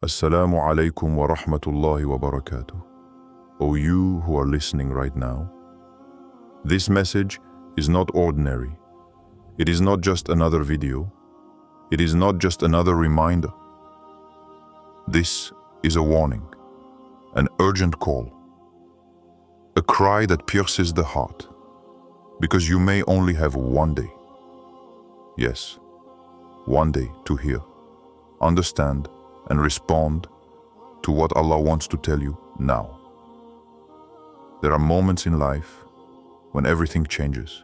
Assalamu alaikum wa rahmatullahi wa barakatuh. O you who are listening right now, this message is not ordinary. It is not just another video. It is not just another reminder. This is a warning, an urgent call, a cry that pierces the heart, because you may only have one day. Yes, one day to hear, understand, and respond to what Allah wants to tell you now. There are moments in life when everything changes.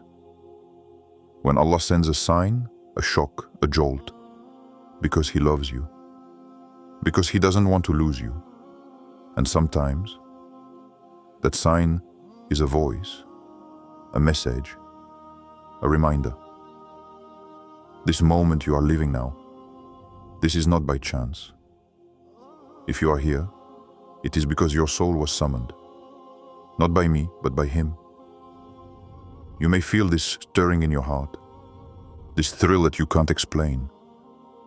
When Allah sends a sign, a shock, a jolt, because He loves you, because He doesn't want to lose you. And sometimes that sign is a voice, a message, a reminder. This moment you are living now, this is not by chance. If you are here, it is because your soul was summoned, not by me, but by Him. You may feel this stirring in your heart, this thrill that you can't explain,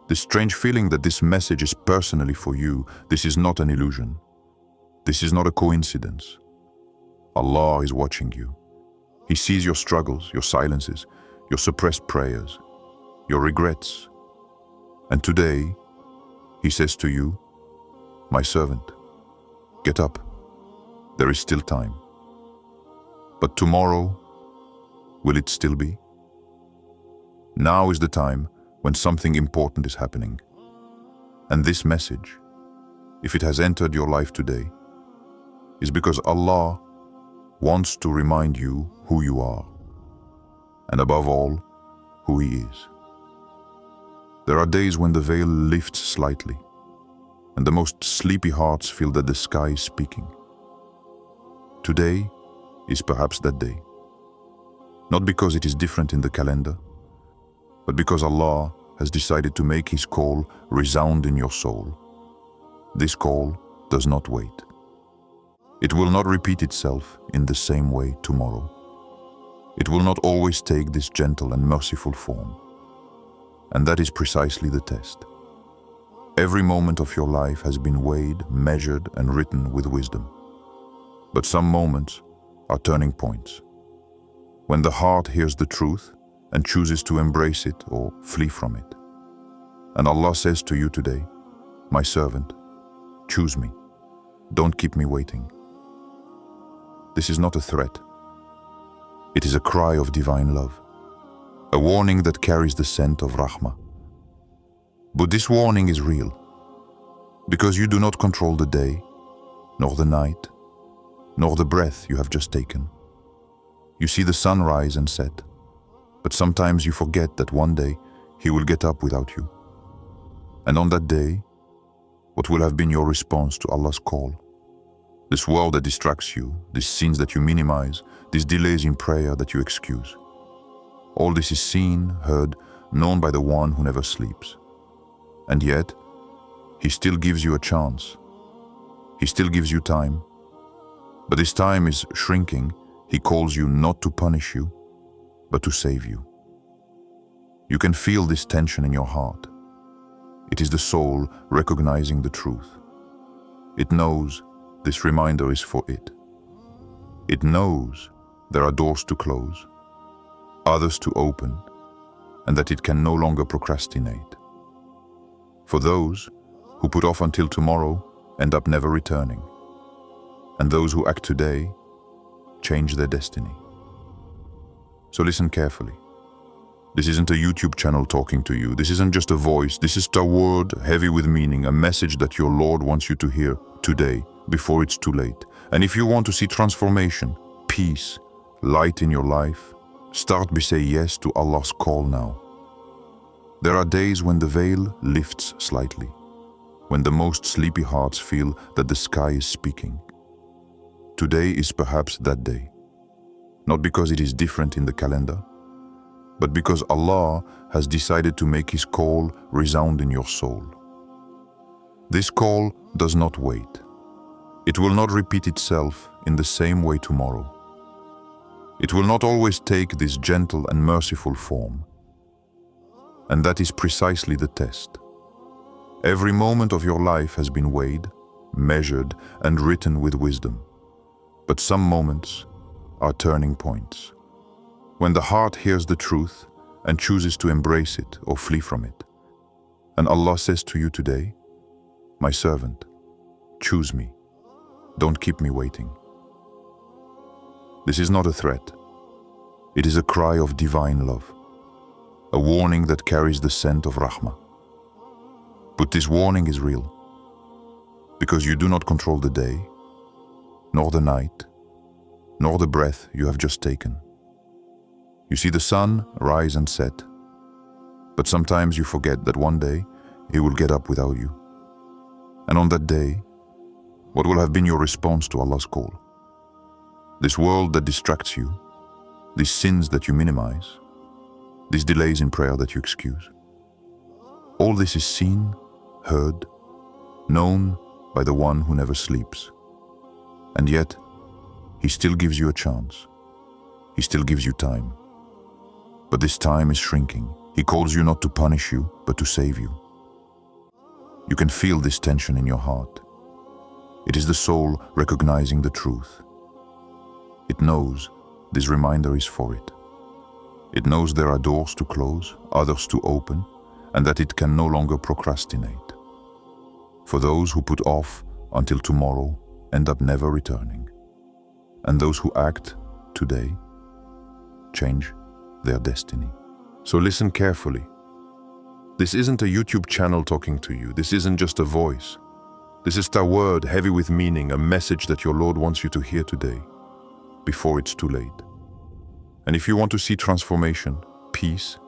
this strange feeling that this message is personally for you. This is not an illusion. This is not a coincidence. Allah is watching you. He sees your struggles, your silences, your suppressed prayers, your regrets. And today, He says to you, my servant, get up. There is still time. But tomorrow, will it still be? Now is the time when something important is happening. And this message, if it has entered your life today, is because Allah wants to remind you who you are, and above all, who He is. There are days when the veil lifts slightly, and the most sleepy hearts feel that the sky is speaking. Today is perhaps that day. Not because it is different in the calendar, but because Allah has decided to make His call resound in your soul. This call does not wait. It will not repeat itself in the same way tomorrow. It will not always take this gentle and merciful form. And that is precisely the test. Every moment of your life has been weighed, measured, and written with wisdom. But some moments are turning points. When the heart hears the truth and chooses to embrace it or flee from it. And Allah says to you today, my servant, choose me. Don't keep me waiting. This is not a threat. It is a cry of divine love. A warning that carries the scent of rahmah. But this warning is real, because you do not control the day, nor the night, nor the breath you have just taken. You see the sun rise and set, but sometimes you forget that one day He will get up without you. And on that day, what will have been your response to Allah's call? This world that distracts you, these sins that you minimize, these delays in prayer that you excuse. All this is seen, heard, known by the one who never sleeps. And yet, He still gives you a chance. He still gives you time. But this time is shrinking. He calls you not to punish you, but to save you. You can feel this tension in your heart. It is the soul recognizing the truth. It knows this reminder is for it. It knows there are doors to close, others to open, and that it can no longer procrastinate. For those who put off until tomorrow end up never returning, and those who act today change their destiny. So listen carefully. This isn't a YouTube channel talking to you. This isn't just a voice. This is a word heavy with meaning, a message that your Lord wants you to hear today before it's too late. And if you want to see transformation, peace, light in your life, start by saying yes to Allah's call now. There are days when the veil lifts slightly, when the most sleepy hearts feel that the sky is speaking. Today is perhaps that day, not because it is different in the calendar, but because Allah has decided to make His call resound in your soul. This call does not wait. It will not repeat itself in the same way tomorrow. It will not always take this gentle and merciful form. And that is precisely the test. Every moment of your life has been weighed, measured, and written with wisdom. But some moments are turning points. When the heart hears the truth and chooses to embrace it or flee from it. And Allah says to you today, "My servant, choose me. Don't keep me waiting." This is not a threat. It is a cry of divine love, a warning that carries the scent of Rahmah. But this warning is real, because you do not control the day, nor the night, nor the breath you have just taken. You see the sun rise and set, but sometimes you forget that one day he will get up without you. And on that day, what will have been your response to Allah's call? This world that distracts you, these sins that you minimize, these delays in prayer that you excuse. All this is seen, heard, known by the one who never sleeps. And yet, he still gives you a chance. He still gives you time. But this time is shrinking. He calls you not to punish you, but to save you. You can feel this tension in your heart. It is the soul recognizing the truth. It knows this reminder is for it. It knows there are doors to close, others to open, and that it can no longer procrastinate. For those who put off until tomorrow end up never returning. And those who act today change their destiny. So listen carefully. This isn't a YouTube channel talking to you. This isn't just a voice. This is a word heavy with meaning, a message that your Lord wants you to hear today, before it's too late. And if you want to see transformation, peace,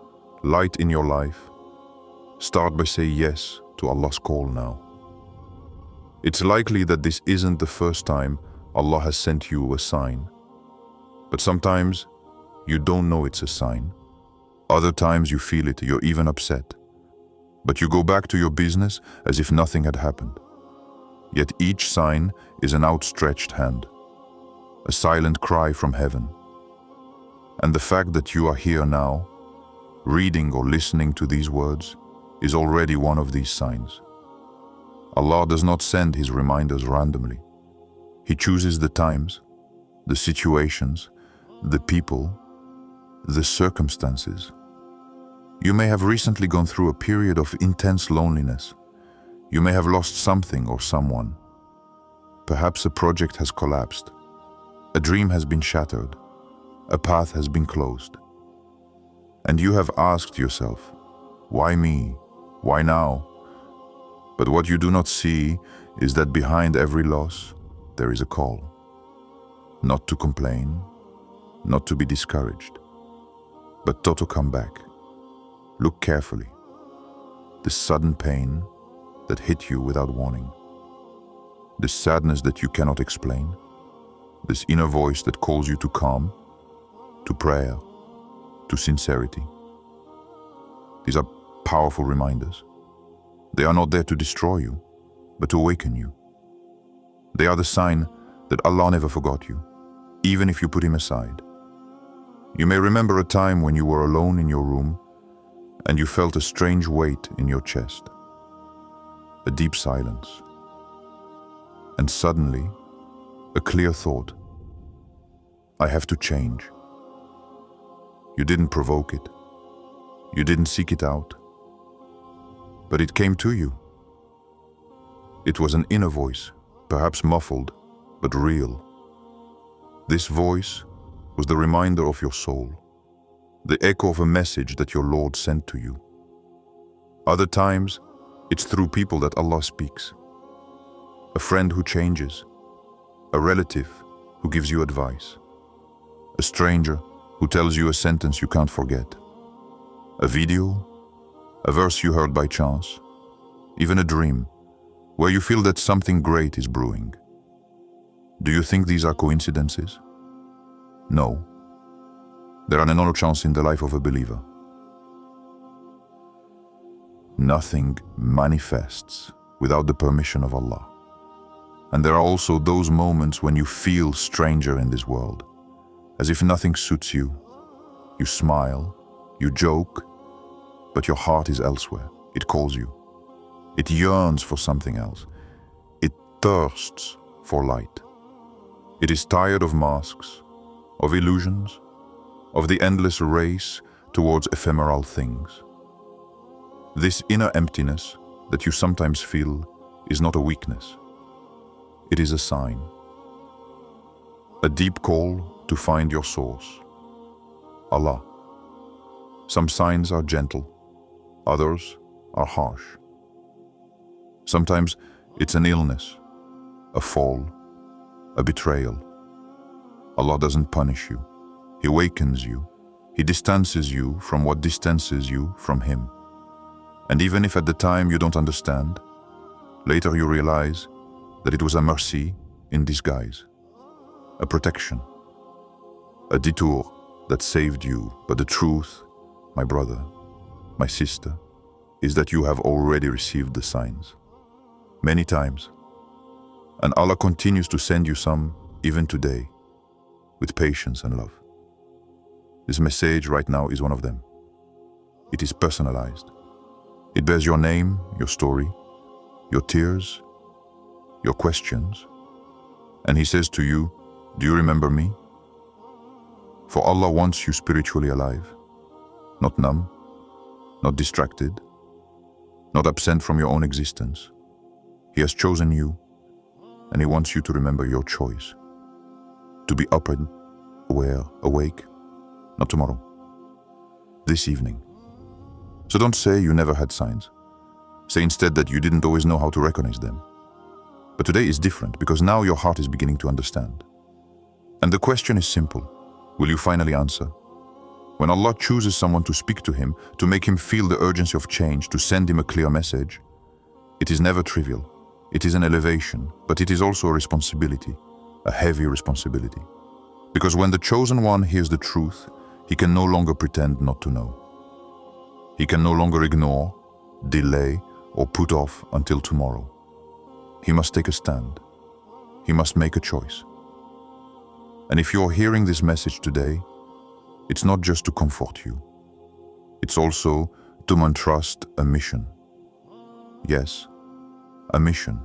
light in your life, start by saying yes to Allah's call now. It's likely that this isn't the first time Allah has sent you a sign. But sometimes you don't know it's a sign. Other times you feel it, you're even upset. But you go back to your business as if nothing had happened. Yet each sign is an outstretched hand, a silent cry from heaven. And the fact that you are here now, reading or listening to these words, is already one of these signs. Allah does not send His reminders randomly. He chooses the times, the situations, the people, the circumstances. You may have recently gone through a period of intense loneliness. You may have lost something or someone. Perhaps a project has collapsed. A dream has been shattered. A path has been closed. And you have asked yourself, why me? Why now? But what you do not see is that behind every loss, there is a call. Not to complain, not to be discouraged, but to come back. Look carefully. This sudden pain that hit you without warning. This sadness that you cannot explain. This inner voice that calls you to calm, to prayer, to sincerity. These are powerful reminders. They are not there to destroy you, but to awaken you. They are the sign that Allah never forgot you, even if you put Him aside. You may remember a time when you were alone in your room and you felt a strange weight in your chest, a deep silence, and suddenly a clear thought. I have to change. You didn't provoke it. You didn't seek it out. But it came to you. It was an inner voice, perhaps muffled, but real. This voice was the reminder of your soul, the echo of a message that your Lord sent to you. Other times, it's through people that Allah speaks. A friend who changes, a relative who gives you advice, a stranger who tells you a sentence you can't forget, a video, a verse you heard by chance, even a dream where you feel that something great is brewing. Do you think these are coincidences? No. There are no chance in the life of a believer. Nothing manifests without the permission of Allah. And there are also those moments when you feel stranger in this world, as if nothing suits you. You smile, you joke, but your heart is elsewhere. It calls you. It yearns for something else. It thirsts for light. It is tired of masks, of illusions, of the endless race towards ephemeral things. This inner emptiness that you sometimes feel is not a weakness. It is a sign. A deep call to find your source. Allah. Some signs are gentle, others are harsh. Sometimes it's an illness, a fall, a betrayal. Allah doesn't punish you. He awakens you. He distances you from what distances you from Him. And even if at the time you don't understand, later you realize that it was a mercy in disguise, a protection, a detour that saved you. But the truth, my brother, my sister, is that you have already received the signs, many times. And Allah continues to send you some even today, with patience and love. This message right now is one of them. It is personalized. It bears your name, your story, your tears, your questions. And He says to you, do you remember me? For Allah wants you spiritually alive, not numb, not distracted, not absent from your own existence. He has chosen you, and He wants you to remember your choice. To be up and aware, awake, not tomorrow, this evening. So don't say you never had signs. Say instead that you didn't always know how to recognize them. But today is different because now your heart is beginning to understand. And the question is simple. Will you finally answer? When Allah chooses someone to speak to him, to make him feel the urgency of change, to send him a clear message, it is never trivial. It is an elevation, but it is also a responsibility, a heavy responsibility. Because when the chosen one hears the truth, he can no longer pretend not to know. He can no longer ignore, delay, or put off until tomorrow. He must take a stand. He must make a choice. And if you're hearing this message today, it's not just to comfort you. It's also to entrust a mission. Yes, a mission.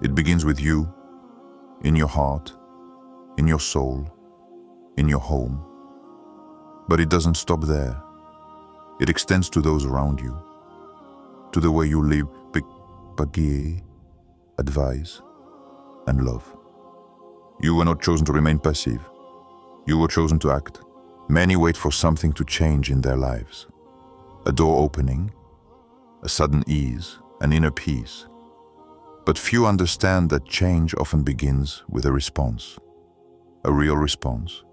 It begins with you, in your heart, in your soul, in your home. But it doesn't stop there. It extends to those around you, to the way you live, advise, and love. You were not chosen to remain passive. You were chosen to act. Many wait for something to change in their lives. A door opening, a sudden ease, an inner peace. But few understand that change often begins with a response, a real response,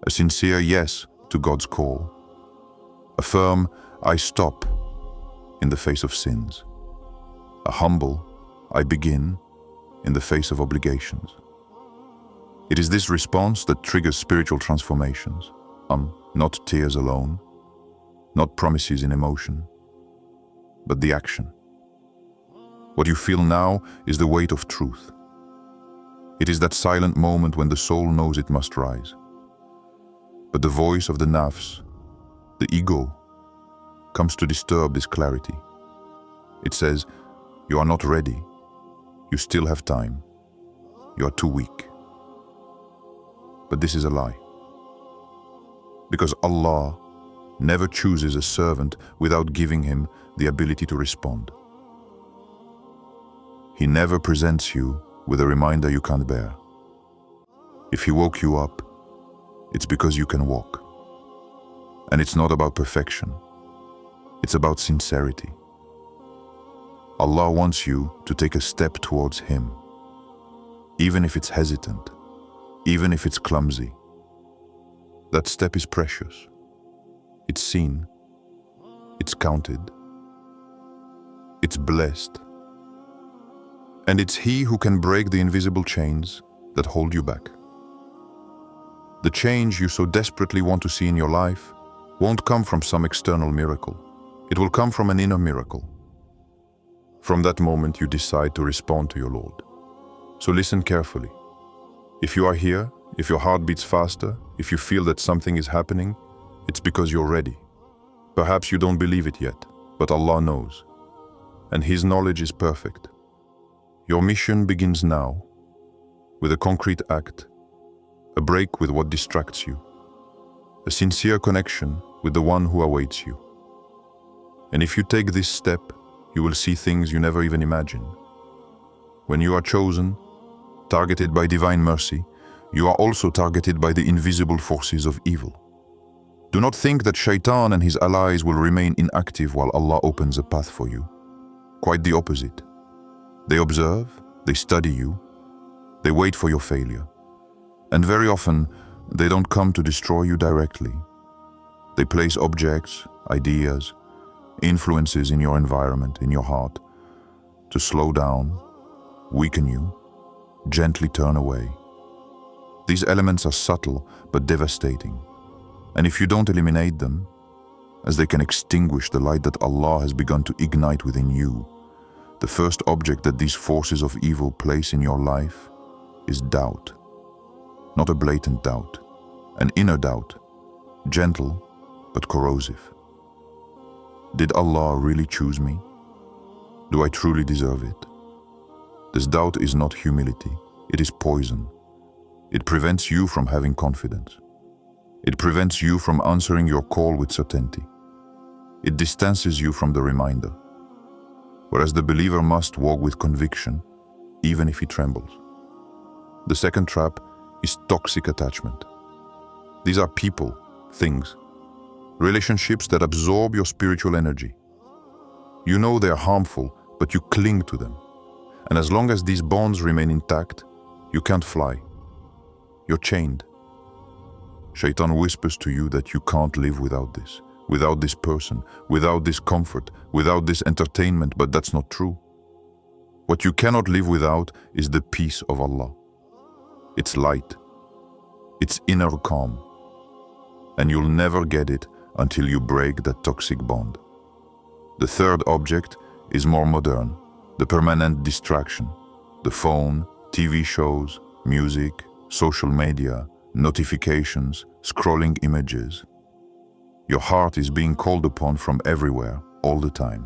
a sincere yes to God's call, a firm I stop in the face of sins, a humble I begin in the face of obligations. It is this response that triggers spiritual transformations, not tears alone, not promises in emotion, but the action. What you feel now is the weight of truth. It is that silent moment when the soul knows it must rise. But the voice of the nafs, the ego, comes to disturb this clarity. It says, you are not ready. You still have time. You are too weak. But this is a lie. Because Allah never chooses a servant without giving him the ability to respond. He never presents you with a reminder you can't bear. If He woke you up, it's because you can walk. And it's not about perfection. It's about sincerity. Allah wants you to take a step towards Him, even if it's hesitant, even if it's clumsy. That step is precious. It's seen. It's counted. It's blessed. And it's He who can break the invisible chains that hold you back. The change you so desperately want to see in your life won't come from some external miracle. It will come from an inner miracle. From that moment you decide to respond to your Lord. So listen carefully. If you are here, if your heart beats faster, if you feel that something is happening, it's because you're ready. Perhaps you don't believe it yet, but Allah knows. and His knowledge is perfect. Your mission begins now, with a concrete act, a break with what distracts you, a sincere connection with the one who awaits you. And if you take this step, you will see things you never even imagined. When you are chosen, targeted by divine mercy, you are also targeted by the invisible forces of evil. Do not think that Shaitan and his allies will remain inactive while Allah opens a path for you. Quite the opposite. They observe, they study you, they wait for your failure. And very often, they don't come to destroy you directly. They place objects, ideas, influences in your environment, in your heart, to slow down, weaken you, gently turn away. These elements are subtle but devastating. And if you don't eliminate them, as they can extinguish the light that Allah has begun to ignite within you, the first object that these forces of evil place in your life is doubt. Not a blatant doubt, an inner doubt, gentle but corrosive. Did Allah really choose me? Do I truly deserve it? This doubt is not humility, it is poison. It prevents you from having confidence. It prevents you from answering your call with certainty. It distances you from the reminder, whereas the believer must walk with conviction, even if he trembles. The second trap is toxic attachment. These are people, things, relationships that absorb your spiritual energy. You know they are harmful, but you cling to them. And as long as these bonds remain intact, you can't fly. You're chained. Shaitan whispers to you that you can't live without this person, without this comfort, without this entertainment, but that's not true. What you cannot live without is the peace of Allah. Its light, its inner calm. And you'll never get it until you break that toxic bond. The third object is more modern, the permanent distraction. The phone, TV shows, music, social media, notifications, scrolling images. Your heart is being called upon from everywhere, all the time.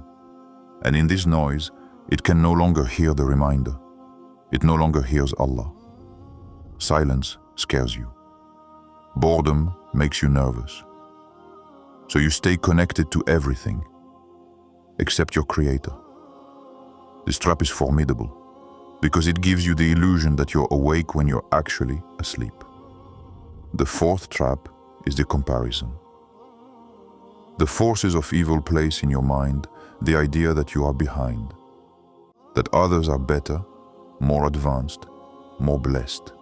And in this noise, it can no longer hear the reminder. It no longer hears Allah. Silence scares you. Boredom makes you nervous. So you stay connected to everything, except your Creator. This trap is formidable, because it gives you the illusion that you're awake when you're actually asleep. The fourth trap is the comparison. The forces of evil place in your mind the idea that you are behind, that others are better, more advanced, more blessed.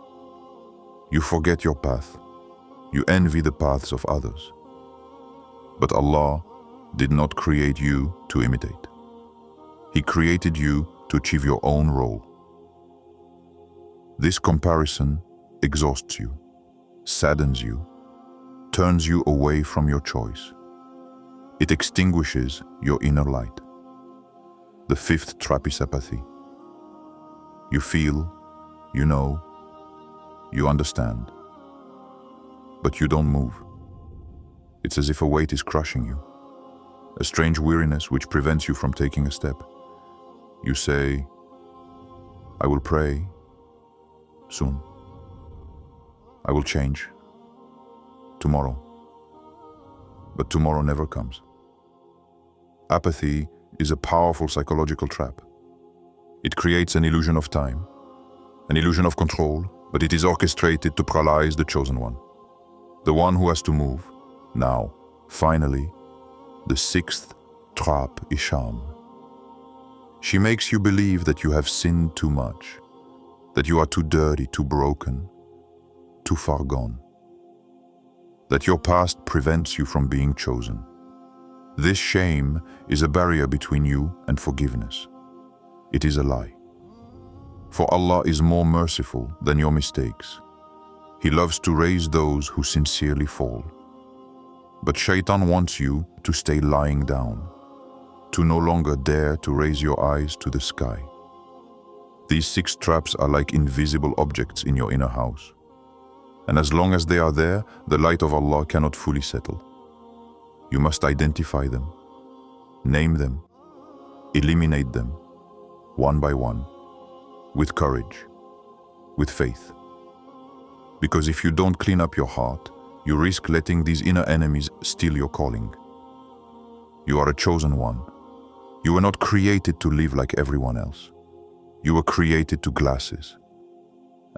You forget your path. You envy the paths of others. But Allah did not create you to imitate. He created you to achieve your own role. This comparison exhausts you, saddens you, turns you away from your choice. It extinguishes your inner light. The fifth trap is apathy. You feel, you know, you understand, but you don't move. It's as if a weight is crushing you, a strange weariness which prevents you from taking a step. You say, I will pray soon. I will change tomorrow. But tomorrow never comes. Apathy is a powerful psychological trap. It creates an illusion of time, an illusion of control, but it is orchestrated to paralyze the chosen one, the one who has to move. Now, finally, the sixth trap is shame. She makes you believe that you have sinned too much, that you are too dirty, too broken, too far gone, that your past prevents you from being chosen. This shame is a barrier between you and forgiveness. It is a lie. For Allah is more merciful than your mistakes. He loves to raise those who sincerely fall. But Shaitan wants you to stay lying down, to no longer dare to raise your eyes to the sky. These six traps are like invisible objects in your inner house. And as long as they are there, the light of Allah cannot fully settle. You must identify them, name them, Eliminate them, one by one, with courage, with faith. Because if you don't clean up your heart, you risk letting these inner enemies steal your calling. You are a chosen one. You were not created to live like everyone else. You were created to glasses.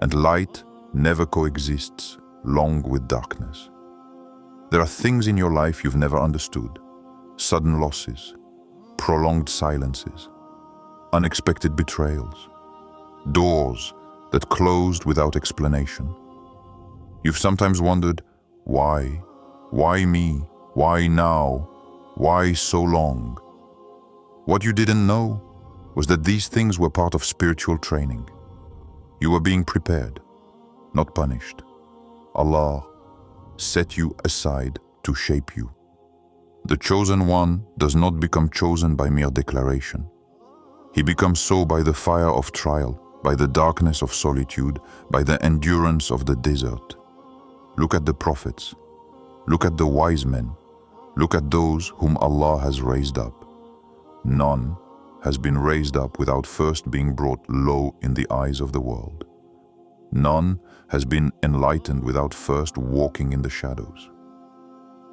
And light never coexists long with darkness. There are things in your life you've never understood. Sudden losses, prolonged silences, unexpected betrayals, doors that closed without explanation. You've sometimes wondered, why? Why me? Why now? Why so long? What you didn't know was that these things were part of spiritual training. You were being prepared, not punished. Allah set you aside to shape you. The chosen one does not become chosen by mere declaration. He becomes so by the fire of trial, by the darkness of solitude, by the endurance of the desert. Look at the prophets. Look at the wise men. Look at those whom Allah has raised up. None has been raised up without first being brought low in the eyes of the world. None has been enlightened without first walking in the shadows.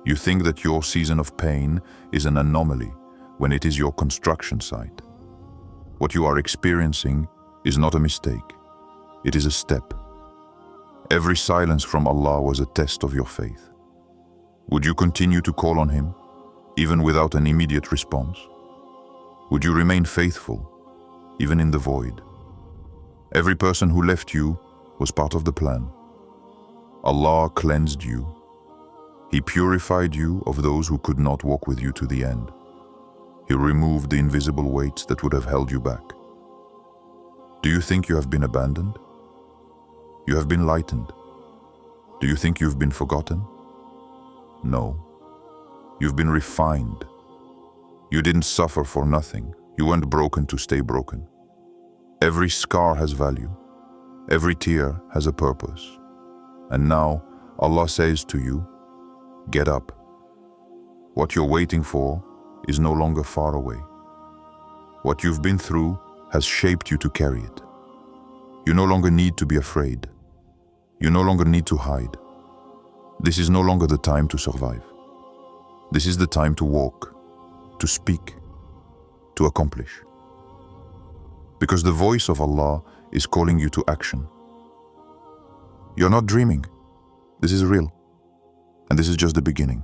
You think that your season of pain is an anomaly when it is your construction site. What you are experiencing is not a mistake. It is a step. Every silence from Allah was a test of your faith. Would you continue to call on Him, even without an immediate response? Would you remain faithful, even in the void? Every person who left you was part of the plan. Allah cleansed you. He purified you of those who could not walk with you to the end. He removed the invisible weights that would have held you back. Do you think you have been abandoned? You have been lightened. Do you think you've been forgotten? No. You've been refined. You didn't suffer for nothing. You weren't broken to stay broken. Every scar has value. Every tear has a purpose. And now Allah says to you, get up. What you're waiting for is no longer far away. What you've been through has shaped you to carry it. You no longer need to be afraid. You no longer need to hide. This is no longer the time to survive. This is the time to walk, to speak, to accomplish. Because the voice of Allah is calling you to action. You're not dreaming. This is real. And this is just the beginning.